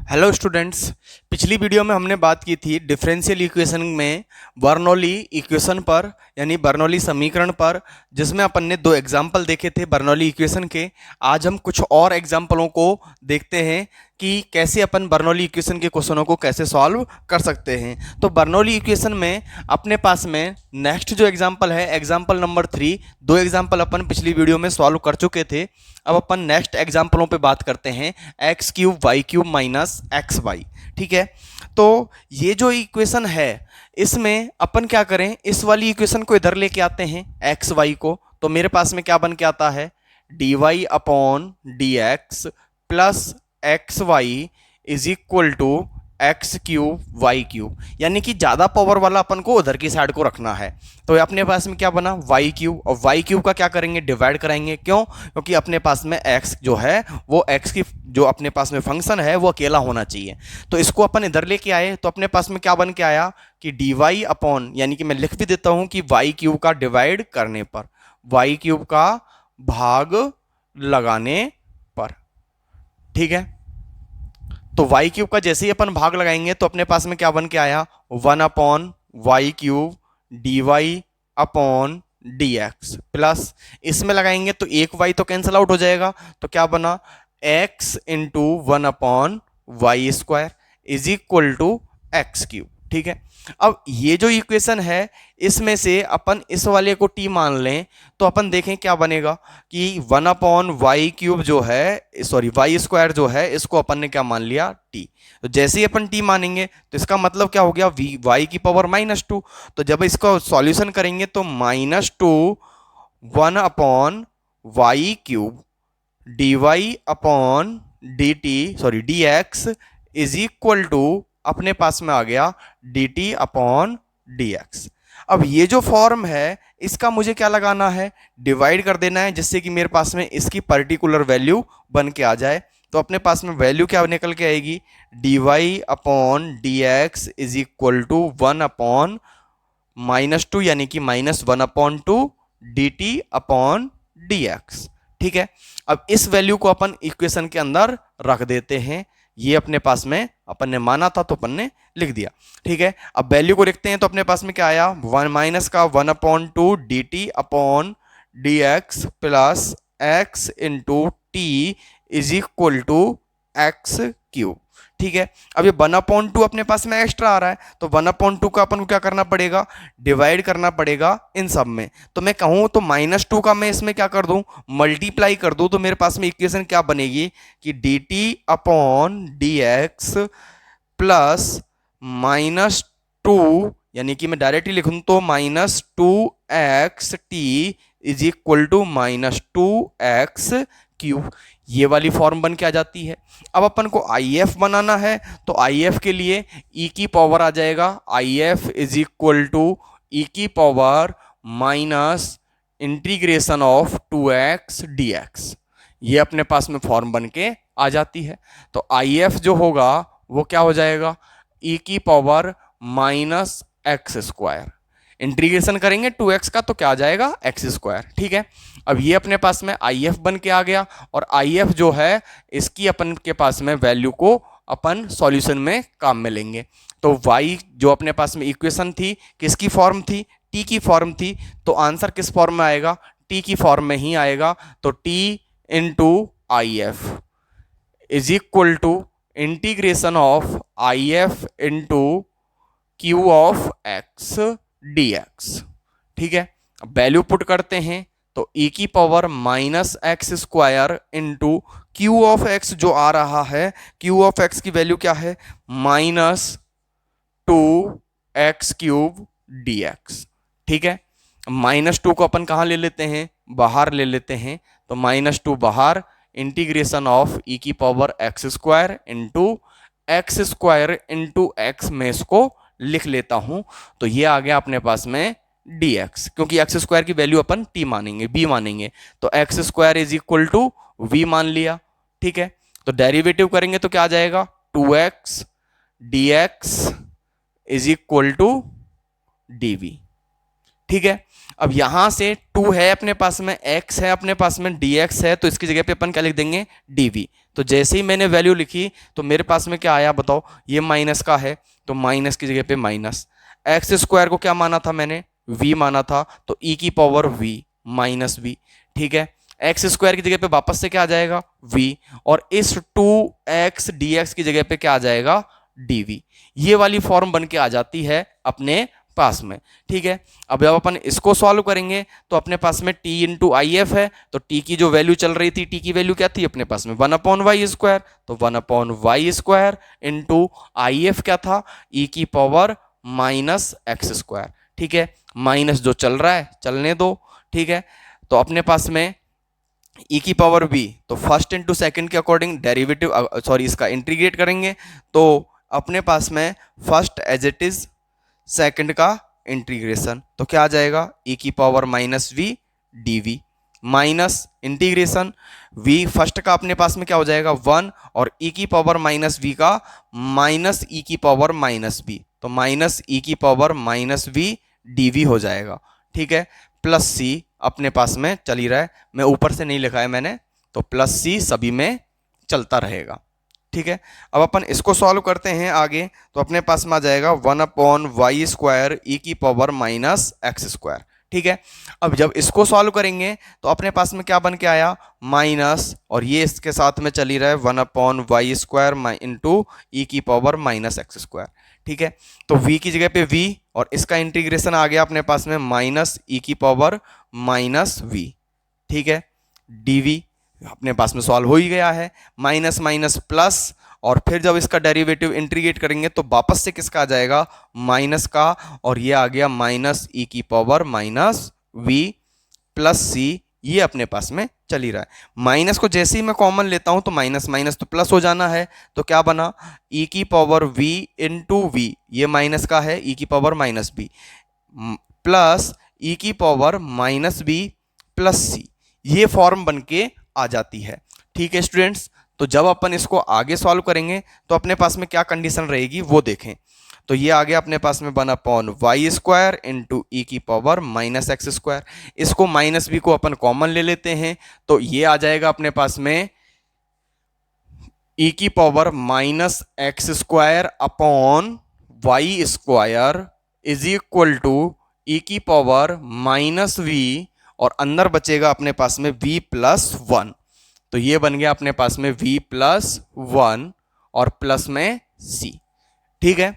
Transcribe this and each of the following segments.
Hello students. पिछली video में हमने बात की थी डिफरेंशियल इक्वेशन में बर्नौली इक्वेशन पर, यानी बर्नौली समीकरण पर, जिसमें अपन ने दो एग्जाम्पल देखे थे बर्नौली इक्वेशन के। आज हम कुछ और एग्जाम्पलों को देखते हैं कि कैसे अपन बर्नौली इक्वेशन के क्वेश्चनों को कैसे सॉल्व कर सकते हैं। तो बर्नौली इक्वेशन में अपने पास में नेक्स्ट जो एग्जाम्पल है, एग्जाम्पल नंबर 3, दो एग्जाम्पल अपन पिछली वीडियो में सॉल्व कर चुके थे। अब अपन नेक्स्ट एग्जाम्पलों पे बात करते हैं, x cube y cube minus x y. ठीक है, तो ये जो इक्वेशन है इसमें अपन क्या करें, इस वाली इक्वेशन को इधर लेके आते हैं एक्स वाई को। तो मेरे पास में क्या बन के आता है, d y upon d x plus x y is equal to x cube y cube, यानी कि ज़्यादा पावर वाला अपन को उधर की साइड को रखना है। तो अपने पास में क्या बना, वाई क्यूब, और वाई क्यूब का क्या करेंगे, डिवाइड कराएंगे। क्यों? क्योंकि अपने पास में एक्स जो है वो एक्स की जो अपने पास में फंक्शन है वो अकेला होना चाहिए। तो इसको अपन इधर लेके आए तो अपने पास में क्या बन के आया कि डी वाई अपॉन, यानी कि मैं लिख भी देता हूं कि वाई क्यूब का डिवाइड करने पर, वाई क्यूब का भाग लगाने पर। ठीक है, तो वाई क्यूब का जैसे ही अपन भाग लगाएंगे तो अपने पास में क्या बन के आया, 1 upon y cube d y upon d x plus, इसमें लगाएंगे तो एक वाई तो कैंसिल आउट हो जाएगा, तो क्या बना, x into 1 upon y square is equal to x cube. ठीक है, अब ये जो इक्वेशन है इसमें से अपन इस वाले को टी मान लें तो अपन देखें क्या बनेगा कि 1 अपॉन वाई क्यूब जो है, सॉरी वाई स्क्वायर जो है, इसको अपन ने क्या मान लिया, टी। तो जैसे ही अपन टी मानेंगे तो इसका मतलब क्या हो गया, वाई की पावर -2। तो जब इसको सॉल्यूशन करेंगे तो -2 1 upon y cube d y upon d t, sorry d x is equal to अपने पास में आ गया d t upon d x. अब ये जो फॉर्म है इसका मुझे क्या लगाना है, डिवाइड कर देना है, जिससे कि मेरे पास में इसकी पर्टिकुलर वैल्यू बन के आ जाए। तो अपने पास में वैल्यू क्या निकल के आएगी, d y upon d x is equal to 1 upon -2, यानी कि -1/2 d t upon d x. ठीक है, अब इस वैल्यू को अपन इक्वेशन के अंदर रख देते हैं। ये अपने पास में अपन ने माना था तो अपन ने लिख दिया। ठीक है, अब वैल्यू को लिखते हैं तो अपने पास में क्या आया, 1 माइनस का 1/2 d t upon d x plus x into t is equal to x cube. ठीक है, अब ये 1/2 अपने पास में एक्स्ट्रा आ रहा है, तो 1/2 का अपन को क्या करना पड़ेगा, डिवाइड करना पड़ेगा इन सब में। तो मैं कहूं तो -2 का मैं इसमें क्या कर दूं, मल्टीप्लाई कर दूं, तो मेरे पास में इक्वेशन क्या बनेगी कि d t upon d x plus -2, यानी कि मैं डायरेक्टली लिखूं तो -2x t is equal to -2x cube. ये वाली फॉर्म बन के आ जाती है। अब अपन को IF बनाना है तो IF के लिए e की पावर आ जाएगा, IF is equal to e की power minus integration of 2x dx। ये अपने पास में फॉर्म बन के आ जाती है। तो IF जो होगा वो क्या हो जाएगा, e की पावर -x²। इंटीग्रेशन करेंगे 2x का तो क्या आ जाएगा, x²। ठीक है, अब ये अपने पास में IF बन के आ गया, और IF जो है इसकी अपन के पास में वैल्यू को अपन सॉल्यूशन में काम में लेंगे। तो y जो अपने पास में इक्वेशन थी किसकी फॉर्म थी, t की फॉर्म थी, तो आंसर किस फॉर्म में आएगा, t की फॉर्म में ही आएगा। तो t into IF is equal to integration of IF into q of x dx। ठीक है, वैल्यू पुट करते हैं तो e की power -x² into q of x जो आ रहा है, क्यू ऑफ x की वैल्यू क्या है, -2x³ dx। ठीक है, -2 को अपन कहाँ ले लेते हैं, बाहर ले लेते हैं, तो -2 बाहर, इंटीग्रेशन ऑफ e की power x² into x² into x में इसको लिख लेता हूं, तो ये आ गया अपने पास में dx, क्योंकि x² की वैल्यू अपन t मानेंगे, b मानेंगे, तो x² is equal to v मान लिया। ठीक है, तो डेरिवेटिव करेंगे तो क्या आ जाएगा, 2x dx is equal to dv। ठीक है, अब यहां से 2 है अपने पास में, x है अपने पास में, dx है, तो इसकी जगह पे अपन क्या लिख देंगे, dv। तो जैसे ही मैंने वैल्यू लिखी तो मेरे पास में क्या आया बताओ, ये माइनस का है तो माइनस की जगह पे माइनस, एक्स स्क्वायर को क्या माना था मैंने, v माना था, तो e की पावर v माइनस v, ठीक है। एक्स स्क्वायर की जगह पे वापस से क्या आ जाएगा v, और इस 2x dx की जगह पे क्या आ जाएगा dv। ये वाली फॉर्म बन के आ जाती है अपने पास में, ठीक है। अब जब अपन इसको सॉल्व करेंगे तो अपने पास में t इंटू आई एफ है, तो t की जो वैल्यू चल रही थी, t की वैल्यू क्या थी अपने पास में 1/y², तो 1/y² इंटू आई एफ क्या था, e की पावर माइनस एक्स स्क्वायर, ठीक है। माइनस जो चल रहा है चलने दो, ठीक है। तो अपने पास में e की पावर b, तो फर्स्ट इंटू सेकेंड के अकॉर्डिंग डेरिवेटिव सॉरी इसका इंटीग्रेट करेंगे, तो अपने पास में first as it is, second का इंटीग्रेशन, तो क्या आ जाएगा e की power minus v dv, minus integration v first का अपने पास में क्या हो जाएगा 1, और e की पावर माइनस v का माइनस e की पावर माइनस v, तो माइनस e की पावर माइनस v dv हो जाएगा, ठीक है। प्लस c अपने पास में चल ही रहा है, मैं ऊपर से नहीं लिखा है मैंने, तो प्लस c सभी में चलता रहेगा, ठीक है। अब अपन इसको सॉल्व करते हैं आगे, तो अपने पास में आ जाएगा 1/y² e की पावर माइनस एक्स स्क्वायर, ठीक है। अब जब इसको सॉल्व करेंगे तो अपने पास में क्या बन के आया माइनस, और ये इसके साथ में चल ही रहा है 1/y² इंटू ई की पावर माइनस एक्स स्क्वायर, ठीक है। तो v की जगह पे v, और इसका इंटीग्रेशन आ गया अपने पास में माइनस ई की पावर माइनस v, ठीक है। dv अपने पास में सॉल्व हो ही गया है, माइनस माइनस प्लस, और फिर जब इसका डेरिवेटिव इंटीग्रेट करेंगे तो वापस से किसका आ जाएगा माइनस का, और ये आ गया माइनस ई की power minus v plus c, ये अपने पास में चल ही रहा है। माइनस को जैसे ही मैं कॉमन लेता हूं तो माइनस माइनस तो प्लस हो जाना है, तो क्या बना e की पावर v इंटू वी, ये माइनस का है e की power minus b plus e की power minus b plus c, ये फॉर्म बन के आ जाती है, ठीक है स्टूडेंट्स। तो जब अपन इसको आगे सॉल्व करेंगे तो अपने पास में क्या कंडीशन रहेगी वो देखें, तो ये आ गया अपने पास में 1/y² इंटू ई की पावर माइनस एक्स स्क्वायर, इसको माइनस b को अपन कॉमन ले लेते हैं, तो ये आ जाएगा अपने पास में ई की power minus x square upon y² is equal to e की पावर माइनस v, और अंदर बचेगा अपने पास में v प्लस 1, तो ये बन गया अपने पास में v प्लस 1 और प्लस में c, ठीक है।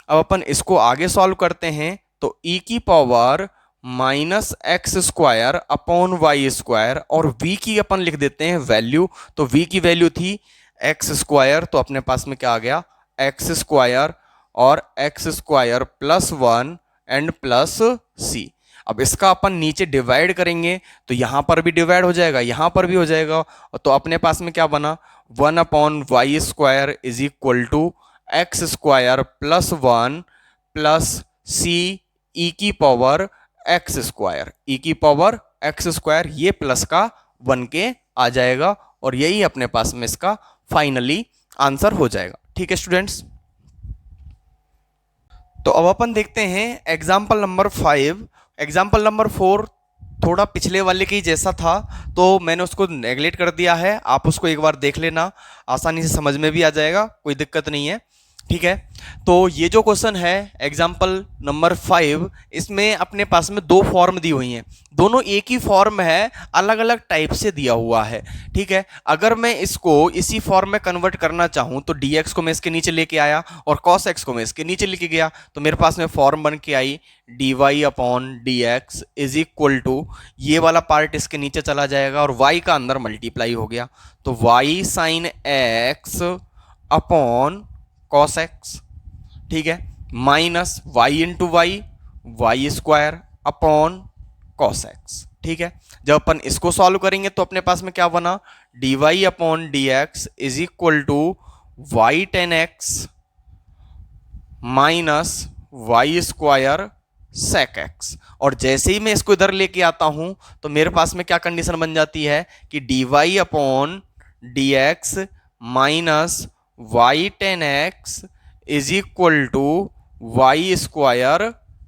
अब अपन इसको आगे सॉल्व करते हैं, तो e की power minus x square upon y², और v की अपन लिख देते हैं वैल्यू, तो v की वैल्यू थी एक्स स्क्वायर, तो अपने पास में क्या आ गया एक्स स्क्वायर और x square plus 1 and plus c। अब इसका अपन नीचे डिवाइड करेंगे तो यहां पर भी डिवाइड हो जाएगा, यहां पर भी हो जाएगा, तो अपने पास में क्या बना 1/y² is equal to x square plus 1 plus c e की पावर एक्स स्क्वायर, ई की पावर एक्स स्क्वायर, ये प्लस का बन के आ जाएगा, और यही अपने पास में इसका फाइनली आंसर हो जाएगा, ठीक है स्टूडेंट्स। तो अब अपन देखते हैं एग्जाम्पल नंबर 5। एग्जाम्पल नंबर 4 थोड़ा पिछले वाले के ही जैसा था, तो मैंने उसको नेगलेक्ट कर दिया है, आप उसको एक बार देख लेना, आसानी से समझ में भी आ जाएगा, कोई दिक्कत नहीं है, ठीक है। तो ये जो क्वेश्चन है एग्जाम्पल नंबर 5, इसमें अपने पास में दो फॉर्म दी हुई हैं, दोनों एक ही फॉर्म है, अलग अलग टाइप से दिया हुआ है, ठीक है। अगर मैं इसको इसी फॉर्म में कन्वर्ट करना चाहूं तो dx को मैं इसके नीचे लेके आया और cos x को मैं इसके नीचे लेके गया, तो मेरे पास में फॉर्म बन के आई dy upon dx is equal to, ये वाला पार्ट इसके नीचे चला जाएगा और y का अंदर मल्टीप्लाई हो गया, तो y sine x upon cos x, ठीक है, minus y into y square upon cos x, ठीक है। जब अपन इसको सॉल्व करेंगे तो अपने पास में क्या बना dy upon dx is equal to y tan x minus y square sec x, और जैसे ही मैं इसको इधर लेके आता हूं तो मेरे पास में क्या कंडीशन बन जाती है कि dy upon dx minus y tan x is equal to y square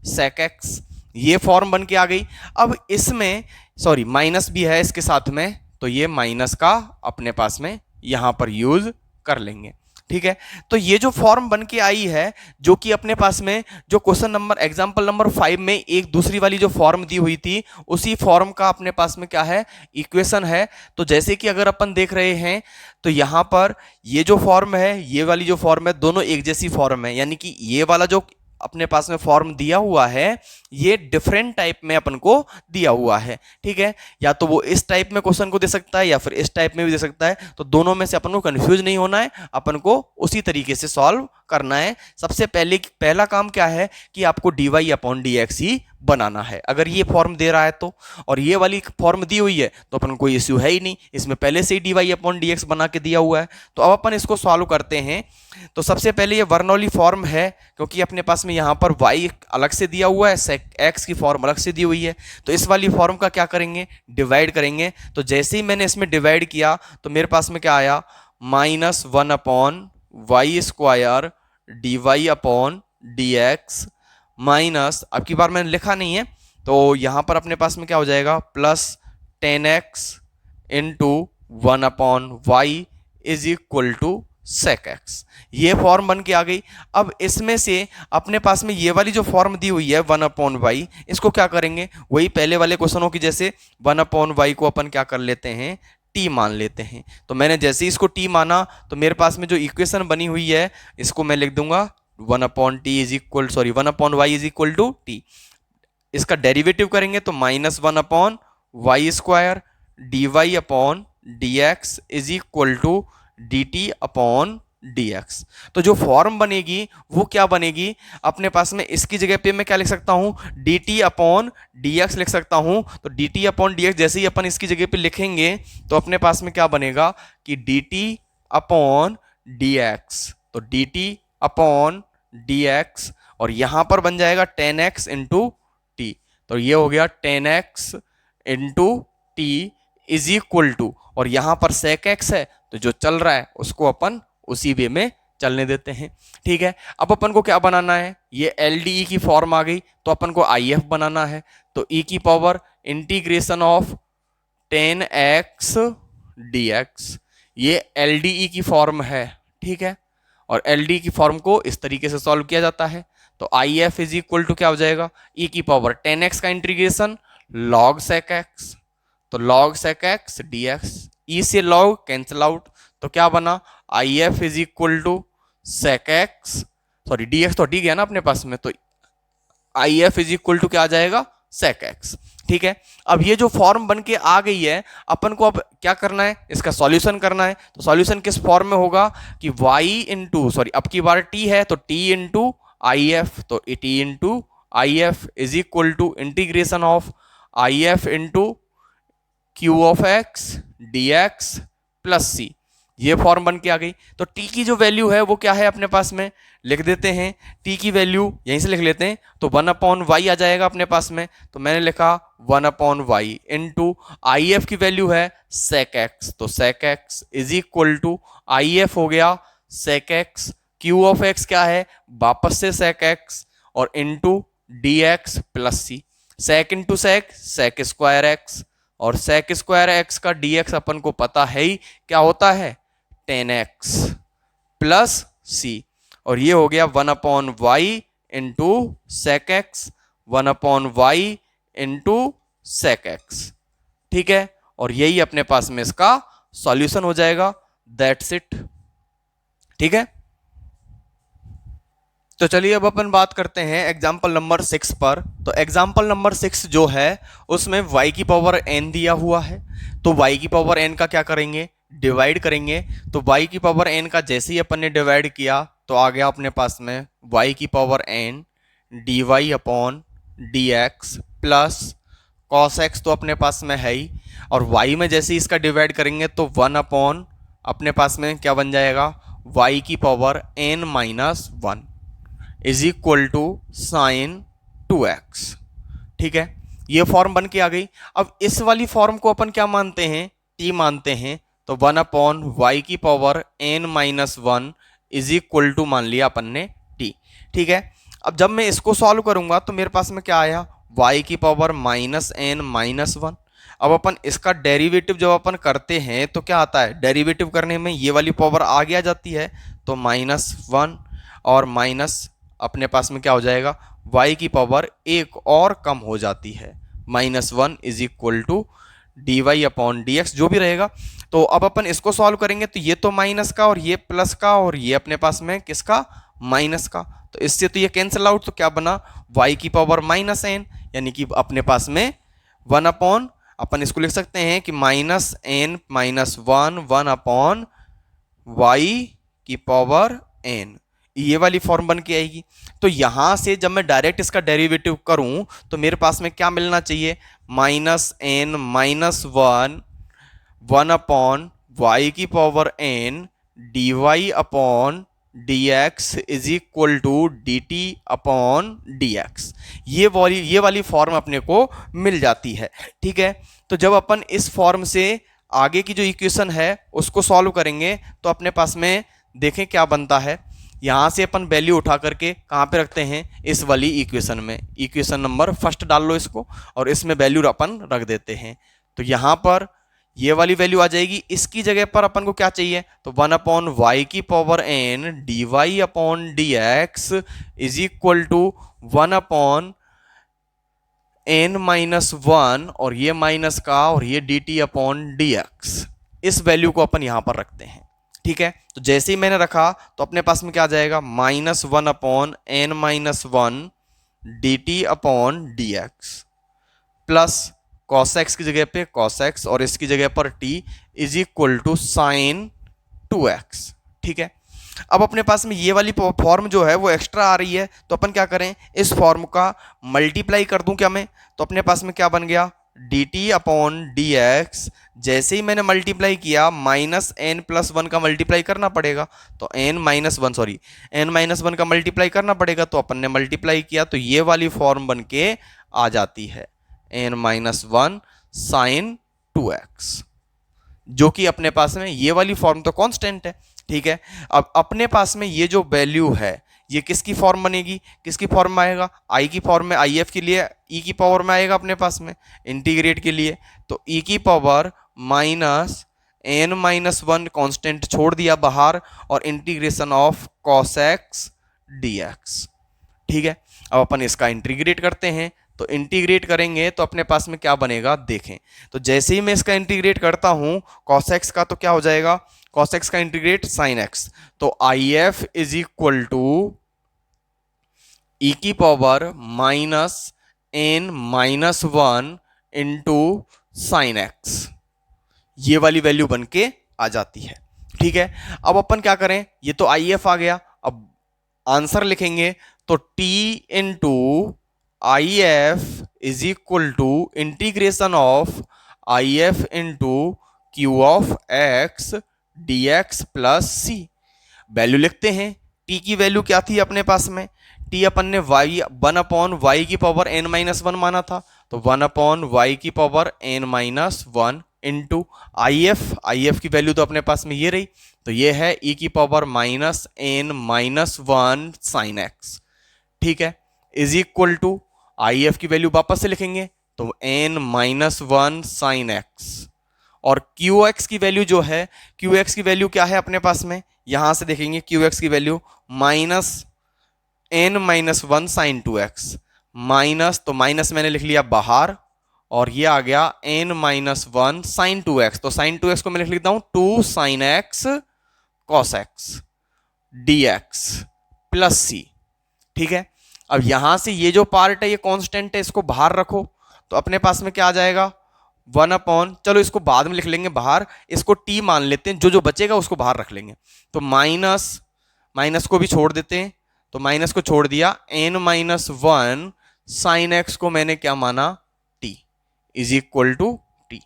sec x, ये फॉर्म बन के आ गई। अब इसमें सॉरी माइनस भी है इसके साथ में, तो ये माइनस का अपने पास में यहाँ पर यूज कर लेंगे। ठीक है, तो ये जो फॉर्म बन के आई है, जो कि अपने पास में जो क्वेश्चन नंबर एग्जांपल नंबर 5 में एक दूसरी वाली जो फॉर्म दी हुई थी, उसी फॉर्म का अपने पास में क्या है, इक्वेशन है। तो जैसे कि अगर अपन देख रहे हैं तो यहां पर ये जो फॉर्म है, ये वाली जो फॉर्म है, दोनों एक जैसी फॉर्म है, यानी कि ये वाला जो अपने पास में फॉर्म दिया हुआ है ये डिफरेंट टाइप में अपन को दिया हुआ है। ठीक है, या तो वो इस टाइप में क्वेश्चन को दे सकता है या फिर इस टाइप में भी दे सकता है, तो दोनों में से अपन को कंफ्यूज नहीं होना है, अपन को उसी तरीके से सॉल्व करना है। सबसे पहला काम क्या है कि आपको dy अपॉन dx ही बनाना है, अगर ये फॉर्म दे रहा है तो। और ये वाली फॉर्म दी हुई है तो अपन कोई इश्यू है ही नहीं, इसमें पहले से ही dy अपॉन dx बना के दिया हुआ है। तो अब अपन इसको सॉल्व करते हैं। तो सबसे पहले ये बर्नौली फॉर्म है, क्योंकि अपने पास में यहाँ पर y अलग से दिया हुआ है, x की फॉर्म अलग से दी हुई है। तो इस वाली फॉर्म का क्या करेंगे, डिवाइड करेंगे। तो जैसे ही मैंने इसमें डिवाइड किया तो मेरे पास में क्या आया, -1 upon y square dy upon dx minus, अब की बार मैंने लिखा नहीं है तो यहां पर अपने पास में क्या हो जाएगा, plus 10x into 1 upon y is equal to sec x। ये फॉर्म बन के आ गई। अब इसमें से अपने पास में ये वाली जो फॉर्म दी हुई है 1 अपॉन वाई, इसको क्या करेंगे, वही पहले वाले क्वेश्चनों की जैसे 1 अपॉन वाई को अपन क्या कर लेते हैं, t मान लेते हैं। तो मैंने जैसे ही इसको t माना तो मेरे पास में जो इक्वेशन बनी हुई है इसको मैं लिख दूंगा 1 upon y is equal to t. इसका डेरिवेटिव करेंगे तो -1 upon y square dy upon dx is equal to dt upon dx। तो जो फॉर्म बनेगी वो क्या बनेगी, अपने पास में इसकी जगह पे मैं क्या लिख सकता हूं, dt अपॉन dx लिख सकता हूं। तो dt अपॉन dx जैसे ही अपन इसकी जगह पे लिखेंगे तो अपने पास में क्या बनेगा कि dt अपॉन dx, तो dt अपॉन dx और यहां पर बन जाएगा 10x इंटू टी। तो ये हो गया 10x into t is equal to, और यहां पर sec x है तो जो चल रहा है उसको अपन उसी वे में चलने देते हैं। ठीक है, अब अपन को क्या बनाना है, ये LDE की फॉर्म आ गई तो अपन को IF बनाना है। तो e की power integration of 10x dx, ये LDE की फॉर्म है। ठीक है, और LDE की फॉर्म को इस तरीके से सॉल्व किया जाता है। तो IF इज इक्वल टू क्या हो जाएगा, e की पावर 10x का इंटीग्रेशन log sec x, तो log sec x dx, e से log कैंसिल आउट, तो क्या बना IF is equal to sec x, sorry dx तो हट गया ना अपने पास में, तो IF इज इक्वल टू क्या आ जाएगा, sec x। ठीक है, अब ये जो फॉर्म बन के आ गई है, अपन को अब क्या करना है, इसका सॉल्यूशन करना है। तो सॉल्यूशन किस फॉर्म में होगा कि y इंटू, सॉरी अब की बार t है तो t इंटू IF, तो t into IF is equal to integration of IF into q of x dx plus c। ये फॉर्म बन के आ गई। तो t की जो वैल्यू है वो क्या है, अपने पास में लिख देते हैं, t की वैल्यू यहीं से लिख लेते हैं। तो 1 अपॉन वाई आ जाएगा अपने पास में, तो मैंने लिखा 1 अपॉन वाई इंटू IF की वैल्यू है sec x, तो sec x is equal to IF हो गया sec x, q of x क्या है, वापस से sec x और into dx plus c, sec into sec square x, और sec स्क्वायर x का dx अपन को पता है ही क्या होता है, 10x प्लस c, और ये हो गया 1 upon y into sec x, 1 upon y into sec x। ठीक है, और यही अपने पास में इसका सॉल्यूशन हो जाएगा, दैट्स इट। ठीक है, तो चलिए अब अपन बात करते हैं एग्जाम्पल नंबर 6 पर। तो एग्जाम्पल नंबर 6 जो है उसमें y की पावर n दिया हुआ है, तो y की पावर n का क्या करेंगे, डिवाइड करेंगे। तो y की पावर n का जैसे ही अपन ने डिवाइड किया तो आ गया अपने पास में y की power n dy upon dx plus cos x, तो अपने पास में है ही, और y में जैसे ही इसका डिवाइड करेंगे तो 1 अपॉन अपने पास में क्या बन जाएगा, y की power n minus 1 is equal to sine 2x। ठीक है, ये फॉर्म बन के आ गई। अब इस वाली फॉर्म को अपन क्या मानते हैं, t मानते हैं, तो 1 अपॉन वाई की power n minus 1 is equal to मान लिया अपन ने t। ठीक है, अब जब मैं इसको सॉल्व करूंगा तो मेरे पास में क्या आया, y की पावर -n माइनस 1, अब अपन इसका डेरिवेटिव जब अपन करते हैं तो क्या आता है, डेरिवेटिव करने में ये वाली पावर आगे आ जाती है, तो -1 और माइनस अपने पास में क्या हो जाएगा, y की पावर एक और कम हो जाती है, -1 इज इक्वल टू dy/dx जो भी रहेगा। तो अब अपन इसको सॉल्व करेंगे तो ये तो माइनस का और ये प्लस का और ये अपने पास में किसका, माइनस का, तो इससे तो ये कैंसिल आउट, तो क्या बना, y की पावर -n, यानी कि अपने पास में 1 अपॉन, अपन इसको लिख सकते हैं कि -n - 1 अपॉन y की पावर n, ये वाली फॉर्म बन के आएगी। तो यहां से जब मैं डायरेक्ट इसका डेरिवेटिव करूं तो मेरे पास में क्या मिलना चाहिए, -n - 1 अपॉन y की power n dy/dx is equal to dt/dx, ये वाली फॉर्म अपने को मिल जाती है। ठीक है, तो जब अपन इस फॉर्म से आगे की जो इक्वेशन है उसको सॉल्व करेंगे तो अपने पास में देखें क्या बनता है। यहां से अपन वैल्यू उठा करके कहां पे रखते हैं, इस वाली इक्वेशन में, इक्वेशन नंबर फर्स्ट डाल लो इसको और इसमें वैल्यू अपन रख देते हैं। तो यहां पर ये वाली वैल्यू आ जाएगी, इसकी जगह पर अपन को क्या चाहिए, तो 1 अपॉन वाई की power n dy/dx is equal to 1 upon n-1 और ये माइनस का और ये dt/dx, इस वैल्यू को अपन यहां पर रखते हैं। ठीक है, तो जैसे ही मैंने रखा तो अपने पास में क्या आ जाएगा, -1 upon n-1 dt/dx plus cos x की जगह पे cos x और इसकी जगह पर t is equal to sin 2x। ठीक है, अब अपने पास में ये वाली फॉर्म जो है वो एक्स्ट्रा आ रही है, तो अपन क्या करें, इस फॉर्म का मल्टीप्लाई कर दूं क्या मैं, तो अपने पास में क्या बन गया, dt/dx, जैसे ही मैंने मल्टीप्लाई किया -n+1 का मल्टीप्लाई करना पड़ेगा, तो n-1 का मल्टीप्लाई करना पड़ेगा, तो अपन ने मल्टीप्लाई किया तो ये वाली फॉर्म बन के आ जाती है n-1 sin 2x, जो कि अपने पास में ये वाली फॉर्म तो कांस्टेंट है। ठीक है, अब अपने पास में ये जो वैल्यू है ये किसकी फॉर्म बनेगी, किसकी फॉर्म में आएगा, i की फॉर्म में, if के लिए e की पावर में आएगा अपने पास में इंटीग्रेट के लिए, तो e की पावर -n-1 कांस्टेंट छोड़ दिया बाहर और integration of cos x dx। ठीक है, अब अपन इसका इंटीग्रेट करते हैं, तो इंटीग्रेट करेंगे तो अपने पास में क्या बनेगा देखें, तो जैसे ही मैं इसका इंटीग्रेट करता हूं cos x का, तो क्या हो जाएगा, cos x का इंटीग्रेट sin x, तो if is equal to e की power -n-1 into sin x, ये वाली वैल्यू बन के आ जाती है। ठीक है, अब अपन क्या करें, ये तो if आ गया, अब आंसर लिखेंगे तो t into if is equal to integration of if into q of x dx plus c। Value लिखते हैं, t की वैल्यू क्या थी अपने पास में, t अपन ने 1 अपॉन y की पावर n-1 माना था, तो 1 अपॉन y की पावर n-1 इंटू if की वैल्यू तो अपने पास में ये रही, तो ये है e की पावर -n-1 sin x। ठीक है, इज इक्वल टू if की वैल्यू वापस से लिखेंगे तो n-1 sin x, और qx की वैल्यू जो है, qx की वैल्यू क्या है अपने पास में, यहां से देखेंगे qx की value -n-1 sin 2x, minus, तो माइनस मैंने लिख लिया बाहर और ये आ गया n-1 sin 2x, तो sin 2x को मैं लिख लेता हूं 2 sin x cos x dx plus c। ठीक है, अब यहां से ये जो पार्ट है ये कांस्टेंट है, इसको बाहर रखो तो अपने पास में क्या आ जाएगा, 1 अपॉन, चलो इसको बाद में लिख लेंगे बाहर, इसको t मान लेते हैं, जो जो बचेगा उसको बाहर रख लेंगे, तो माइनस को भी छोड़ देते हैं, तो माइनस को छोड़ दिया, n-1 sin x को मैंने क्या माना, t is equal to t।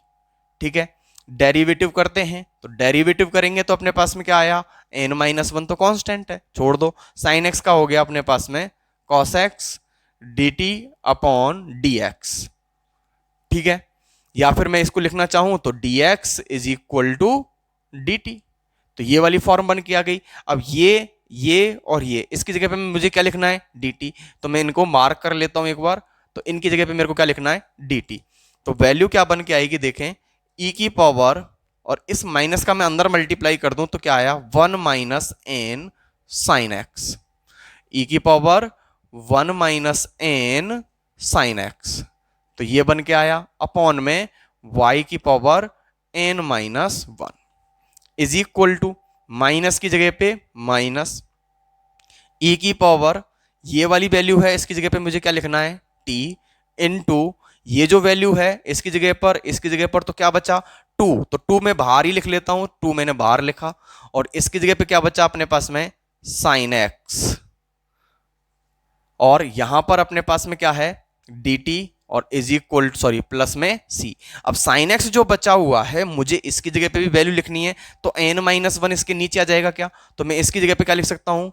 ठीक है, डेरिवेटिव करते हैं, तो डेरिवेटिव करेंगे तो अपने पास में क्या आया, n-1 तो कांस्टेंट है, छोड़ दो, sin x का हो गया अपने पास में cos x dt/dx। ठीक है, या फिर मैं इसको लिखना चाहूं तो dx is equal to dt, तो ये वाली फॉर्म बन के आ गई। अब ये और ये, इसकी जगह पे मुझे क्या लिखना है, dt, तो मैं इनको मार्क कर लेता हूं एक बार, तो इनकी जगह पे मेरे को क्या लिखना है, dt, तो वैल्यू क्या बन के आएगी देखें, e की पावर, और इस माइनस का मैं अंदर मल्टीप्लाई कर दूं तो क्या आया, 1 minus n sine x, e की power 1 minus n sine x, तो ये बन के आया अपॉन में y की power n minus 1 is equal to, minus की जगह पे माइनस e की पावर, ये वाली वैल्यू है, इसकी जगह पे मुझे क्या लिखना है, t इनटू ये जो वैल्यू है इसकी जगह पर तो क्या बचा 2, तो 2 मैं बाहर ही लिख लेता हूं, 2 मैंने बाहर लिखा, और इसकी जगह पे क्या बचा अपने पास में साइन एक्स, और यहां पर अपने पास में क्या है dt, और इज इक्वल सॉरी प्लस में c। अब साइन एक्स जो बचा हुआ है मुझे इसकी जगह पे भी वैल्यू लिखनी है, तो n माइनस 1 इसके नीचे आ जाएगा क्या, तो मैं इसकी जगह पे क्या लिख सकता हूं,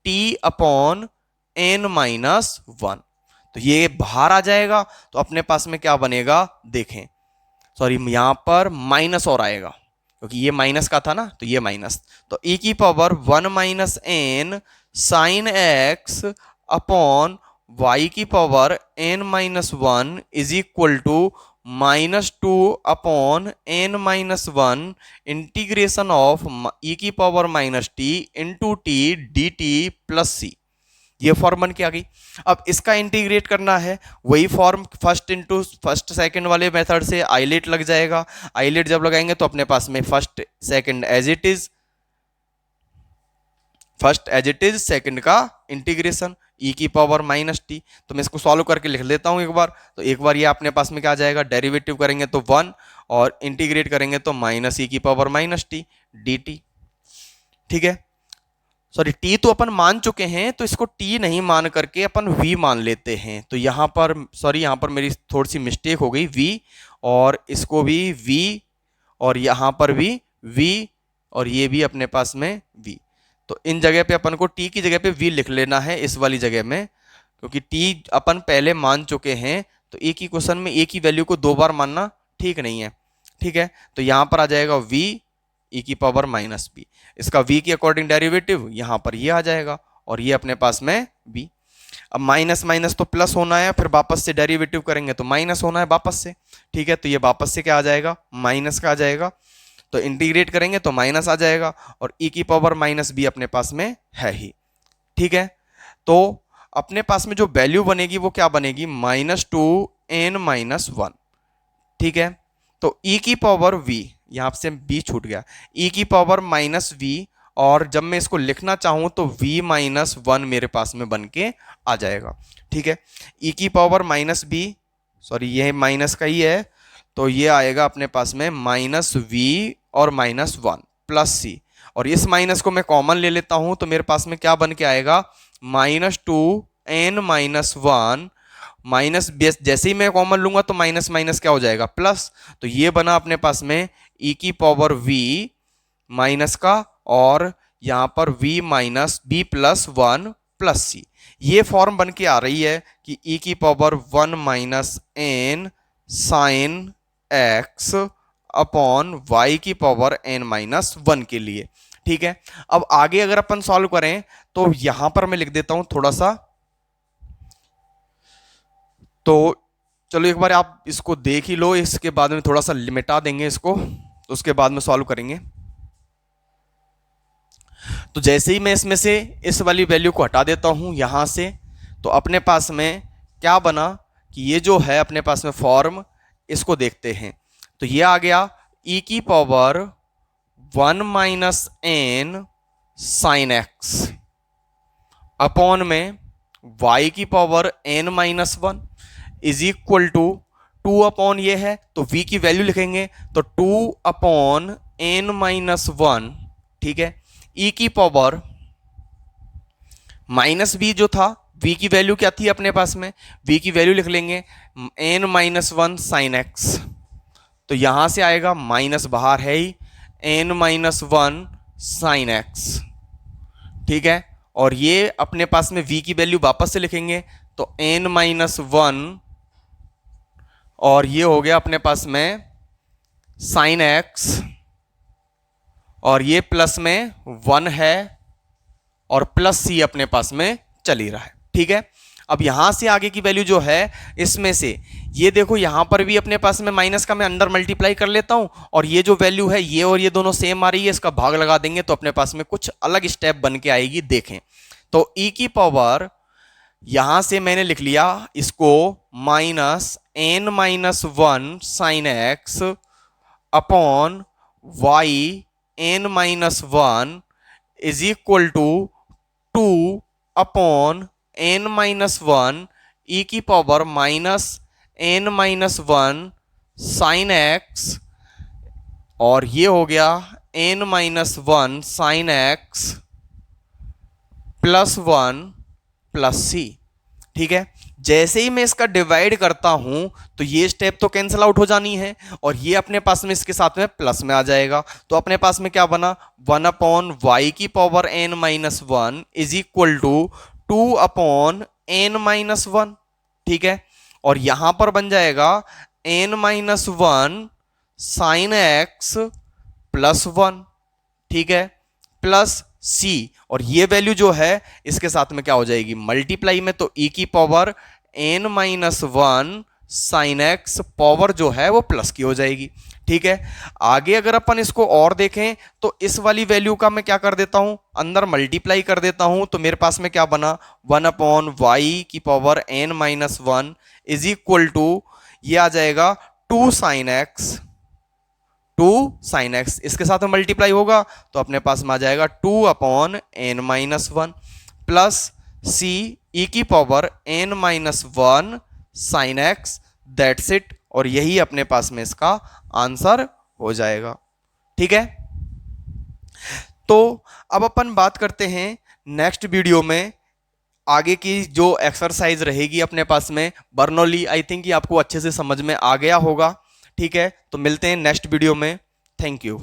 t अपॉन n माइनस 1, तो ये बाहर आ जाएगा, तो अपने पास में क्या बनेगा देखें, सॉरी यहां पर माइनस और आएगा क्योंकि ये माइनस का था ना, तो ये माइनस, तो e की power 1 minus n sine x upon y की power n minus 1 is equal to minus 2 अपॉन n minus 1 integration of e की power minus t into t d t plus c, ये फॉर्म बन के आ गई। अब इसका इंटीग्रेट करना है, वही form first into first second वाले मेथड से आइलेट लग जाएगा, आइलेट जब लगाएंगे तो अपने पास में first second as it is, first as it is second का इंटीग्रेशन e की पावर माइनस टी, तो मैं इसको सॉल्व करके लिख लेता हूं एक बार, तो एक बार ये अपने पास में क्या आ जाएगा, डेरिवेटिव करेंगे तो 1 और इंटीग्रेट करेंगे तो माइनस e की power minus T d T, ठीक है। सॉरी t तो अपन मान चुके हैं, तो इसको t नहीं मान करके अपन v मान लेते हैं, तो यहां पर सॉरी यहां पर मेरी थोड़ी सी मिस्टेक हो गई, v और इसको भी v और यहां पर भी v और ये भी अपने पास में v, तो इन जगह पे अपन को t की जगह पे v लिख लेना है इस वाली जगह में, क्योंकि t अपन पहले मान चुके हैं, तो एक ही क्वेश्चन में एक ही वैल्यू को 2 बार मानना ठीक नहीं है, ठीक है। तो यहां पर आ जाएगा v e की पावर माइनस बी, इसका v के अकॉर्डिंग डेरिवेटिव यहां पर ये आ जाएगा, और ये अपने पास में b। अब माइनस माइनस तो प्लस होना है, फिर वापस से डेरिवेटिव करेंगे तो माइनस होना है वापस से, ठीक है। तो ये वापस से क्या आ जाएगा, माइनस का आ जाएगा, तो इंटीग्रेट करेंगे तो माइनस आ जाएगा, और e की पावर माइनस बी अपने पास में है ही, ठीक है। तो अपने पास में जो वैल्यू बनेगी वो क्या बनेगी, माइनस 2 n माइनस 1, ठीक है। तो e की पावर v, यहां से b छूट गया, e की पावर माइनस v, और जब मैं इसको लिखना चाहूं तो v माइनस 1 मेरे पास में बन के आ जाएगा, ठीक है। e की पावर माइनस b, सॉरी ये माइनस का ही है, तो ये आएगा अपने पास में माइनस v और माइनस 1 प्लस c, और इस माइनस को मैं कॉमन ले लेता हूं तो मेरे पास में क्या बन के आएगा, माइनस 2 n माइनस 1, माइनस जैसे ही मैं कॉमन लूंगा तो माइनस माइनस क्या हो जाएगा प्लस, तो ये बना अपने पास में e की पावर v माइनस का, और यहां पर v minus b plus 1 plus c, ये फॉर्म बन के आ रही है कि e की power 1 minus n sine x upon y की पावर n माइनस 1 के लिए, ठीक है। अब आगे अगर अपन सॉल्व करें तो यहां पर मैं लिख देता हूं थोड़ा सा, तो चलो एक बार आप इसको देख ही लो, इसके बाद में थोड़ा सा लिमिटा देंगे इसको, तो उसके बाद में सॉल्व करेंगे। तो जैसे ही मैं इसमें से इस वाली वैल्यू को हटा देता हूं यहां से, तो अपने पास में क्या बना कि ये जो है अपने पास में फॉर्म, इसको देखते हैं, तो ये आ गया e की power 1 minus n sine x upon में y की power n minus 1 is equal to 2 upon ये है तो v की वैल्यू लिखेंगे तो 2 अपॉन n माइनस 1, ठीक है। e की पावर माइनस b जो था, v की वैल्यू क्या थी अपने पास में, v की वैल्यू लिख लेंगे n माइनस 1 साइन एक्स, तो यहां से आएगा माइनस बाहर है ही n माइनस 1 साइन एक्स, ठीक है। और ये अपने पास में v की वैल्यू वापस से लिखेंगे तो n माइनस 1, और ये हो गया अपने पास में साइन एक्स, और ये प्लस में 1 है और प्लस c अपने पास में चल ही रहा है, ठीक है। अब यहां से आगे की वैल्यू जो है इसमें से ये देखो यहां पर भी अपने पास में माइनस का मैं अंदर मल्टीप्लाई कर लेता हूं और ये जो वैल्यू है ये और ये दोनों सेम आ रही है, इसका भाग लगा देंगे तो अपने पास में कुछ अलग स्टेप बन के आएगी। देखें तो e की पावर यहां से मैंने लिख लिया इसको -n-1 sin x upon y n-1 is equal to 2 upon n-1 e की पावर -n-1 sin x और ये हो गया n-1 sin x +1 प्लस सी। ठीक है, जैसे ही मैं इसका डिवाइड करता हूं तो ये स्टेप तो कैंसिल आउट हो जानी है और ये अपने पास में इसके साथ में प्लस में आ जाएगा। तो अपने पास में क्या बना 1 अपॉन वाई की power n-1 is equal to 2 upon n-1। ठीक है, और यहां पर बन जाएगा n-1 साइन एक्स +1। ठीक है, प्लस सी और ये वैल्यू जो है इसके साथ में क्या हो जाएगी मल्टीप्लाई में, तो e की power n-1 sine x power जो है वो प्लस की हो जाएगी। ठीक है, आगे अगर अपन इसको और देखें तो इस वाली वैल्यू का मैं क्या कर देता हूं अंदर मल्टीप्लाई कर देता हूं तो मेरे पास में क्या बना 1 अपॉन वाई की power n-1 is equal to ये आ जाएगा 2 साइन एक्स, 2 साइन एक्स इसके साथ में मल्टीप्लाई होगा तो अपने पास में आ जाएगा 2 अपॉन n-1 प्लस सी ई की power n-1 sine x, that's it. और यही अपने पास में इसका आंसर हो जाएगा। ठीक है, तो अब अपन बात करते हैं नेक्स्ट वीडियो में आगे की जो एक्सरसाइज रहेगी अपने पास में बर्नौली। आई थिंक ये आपको अच्छे से समझ में आ गया होगा। ठीक है, तो मिलते हैं नेक्स्ट वीडियो में। Thank you.